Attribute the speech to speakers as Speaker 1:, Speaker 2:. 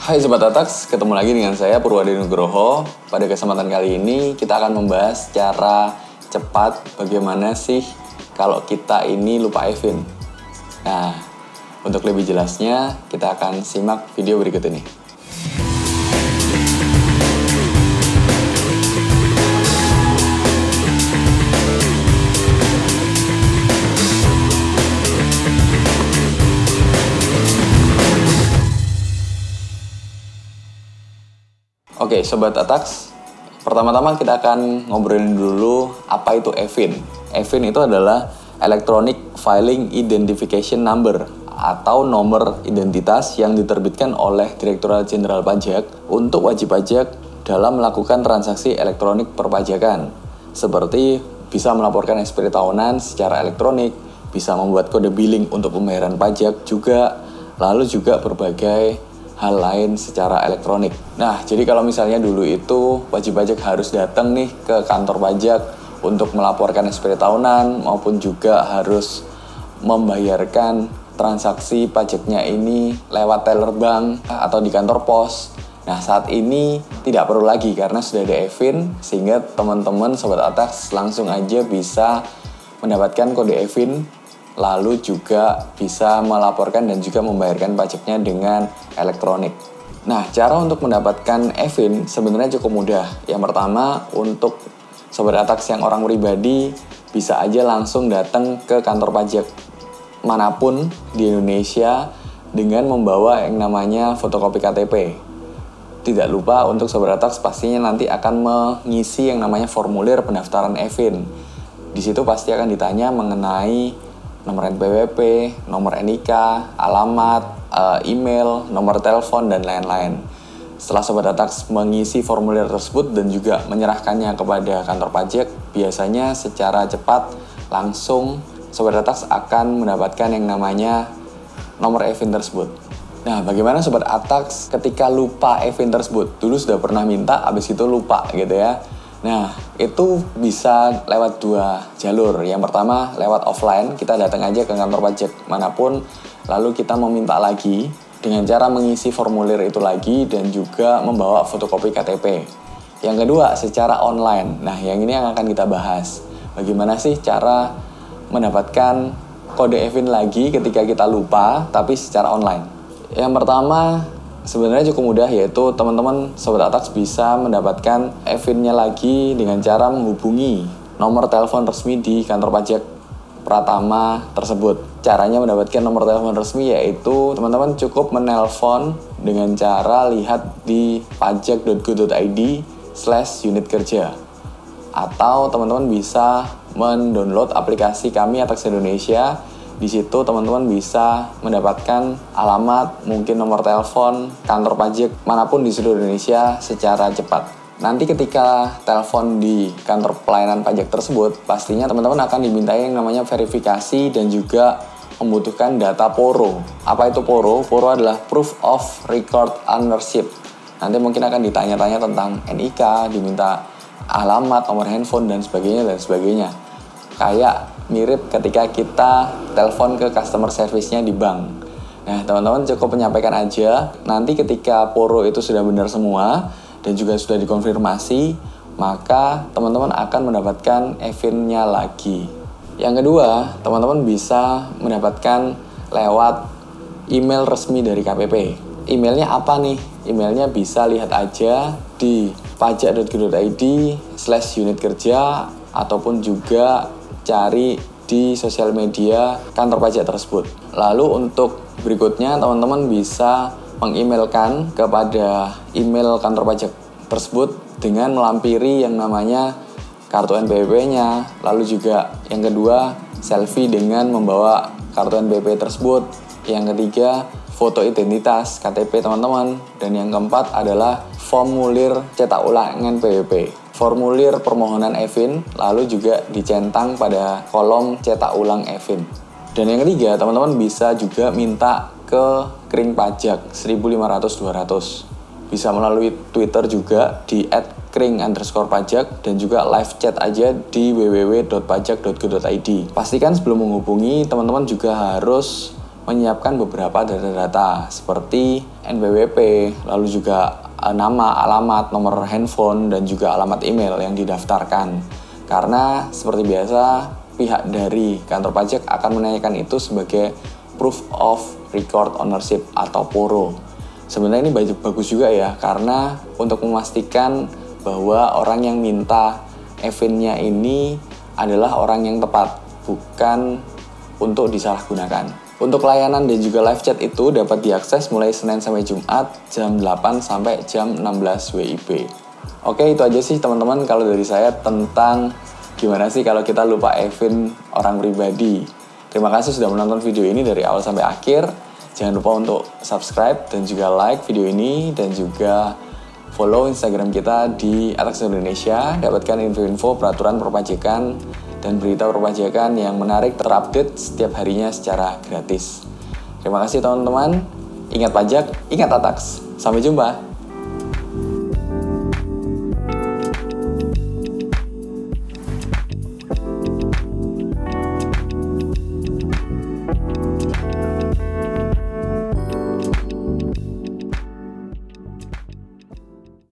Speaker 1: Hai Sobat Atax, ketemu lagi dengan saya Purwadi Nugroho. Pada kesempatan kali ini kita akan membahas secara cepat bagaimana sih kalau kita ini lupa Evin. Nah, untuk lebih jelasnya kita akan simak video berikut ini. Oke, Sobat Atax, pertama-tama kita akan ngobrolin dulu apa itu Evin. Evin itu adalah Electronic Filing Identification Number atau nomor identitas yang diterbitkan oleh Direktorat Jenderal Pajak untuk wajib pajak dalam melakukan transaksi elektronik perpajakan. Seperti bisa melaporkan SPT tahunan secara elektronik, bisa membuat kode billing untuk pembayaran pajak juga, lalu juga berbagai hal lain secara elektronik. Nah, jadi kalau misalnya dulu itu wajib pajak harus datang nih ke kantor pajak untuk melaporkan SPT tahunan maupun juga harus membayarkan transaksi pajaknya ini lewat teller bank atau di kantor pos. Nah, saat ini tidak perlu lagi karena sudah ada Evin, sehingga teman-teman Sobat Atax langsung aja bisa mendapatkan kode Evin, lalu juga bisa melaporkan dan juga membayarkan pajaknya dengan elektronik. Nah, cara untuk mendapatkan Evin sebenarnya cukup mudah. Yang pertama, untuk Sobat Atax yang orang pribadi, bisa aja langsung datang ke kantor pajak manapun di Indonesia dengan membawa yang namanya fotokopi KTP. Tidak lupa untuk Sobat Atax pastinya nanti akan mengisi yang namanya formulir pendaftaran Evin. Di situ pasti akan ditanya mengenai nomor NPWP, nomor NIK, alamat, email, nomor telepon, dan lain-lain. Setelah Sobat Atax mengisi formulir tersebut dan juga menyerahkannya kepada kantor pajak, biasanya secara cepat langsung Sobat Atax akan mendapatkan yang namanya nomor Evin tersebut. Nah, bagaimana Sobat Atax ketika lupa Evin tersebut? Dulu sudah pernah minta, habis itu lupa gitu ya. Nah, itu bisa lewat dua jalur. Yang pertama, lewat offline, kita datang aja ke kantor pajak manapun, lalu kita meminta lagi dengan cara mengisi formulir itu lagi dan juga membawa fotokopi KTP. Yang kedua, secara online. Nah, yang ini yang akan kita bahas. Bagaimana sih cara mendapatkan kode Evin lagi ketika kita lupa, tapi secara online? Yang pertama, sebenarnya cukup mudah, yaitu teman-teman Sobat Atax bisa mendapatkan Evin-nya lagi dengan cara menghubungi nomor telepon resmi di kantor pajak Pratama tersebut. Caranya mendapatkan nomor telepon resmi yaitu teman-teman cukup menelpon dengan cara lihat di pajak.go.id/unit kerja. Atau teman-teman bisa mendownload aplikasi kami Atax Indonesia. Di situ teman-teman bisa mendapatkan alamat, mungkin nomor telepon kantor pajak manapun di seluruh Indonesia secara cepat. Nanti ketika telepon di kantor pelayanan pajak tersebut, pastinya teman-teman akan dimintai yang namanya verifikasi dan juga membutuhkan data PORO. Apa itu PORO? PORO adalah Proof of Record Ownership. Nanti mungkin akan ditanya-tanya tentang NIK, diminta alamat, nomor handphone, dan sebagainya. Kayak mirip ketika kita telepon ke customer service-nya di bank. Nah, teman-teman cukup menyampaikan aja. Nanti ketika PORO itu sudah benar semua dan juga sudah dikonfirmasi, maka teman-teman akan mendapatkan Evin-nya lagi. Yang kedua, teman-teman bisa mendapatkan lewat email resmi dari KPP. Emailnya apa nih? Emailnya bisa lihat aja di pajak.go.id/unit kerja ataupun juga cari di sosial media kantor pajak tersebut. Lalu untuk berikutnya teman-teman bisa mengemailkan kepada email kantor pajak tersebut dengan melampiri yang namanya kartu NPWP-nya. Lalu juga yang kedua, selfie dengan membawa kartu NPWP tersebut. Yang ketiga, foto identitas KTP teman-teman. Dan yang keempat adalah formulir cetak ulang NPWP. Formulir permohonan Evin, lalu juga dicentang pada kolom cetak ulang Evin. Dan yang ketiga, teman-teman bisa juga minta ke kring pajak 1.500-200. Bisa melalui Twitter juga di @kring_pajak dan juga live chat aja di www.pajak.go.id. Pastikan sebelum menghubungi, teman-teman juga harus menyiapkan beberapa data-data seperti NPWP, lalu juga nama, alamat, nomor handphone, dan juga alamat email yang didaftarkan. Karena seperti biasa, pihak dari kantor pajak akan menanyakan itu sebagai Proof of Record Ownership atau PORO. Sebenarnya ini bagus juga ya, karena untuk memastikan bahwa orang yang minta EVIN-nya ini adalah orang yang tepat, bukan untuk disalahgunakan. Untuk layanan dan juga live chat itu dapat diakses mulai Senin sampai Jumat jam 8 sampai jam 16 WIB. Oke, itu aja sih teman-teman kalau dari saya tentang gimana sih kalau kita lupa EVIN orang pribadi. Terima kasih sudah menonton video ini dari awal sampai akhir. Jangan lupa untuk subscribe dan juga like video ini dan juga follow Instagram kita di Atax Indonesia. Dapatkan info-info peraturan perpajakan dan berita perpajakan yang menarik terupdate setiap harinya secara gratis. Terima kasih teman-teman. Ingat pajak, ingat Atax. Sampai jumpa.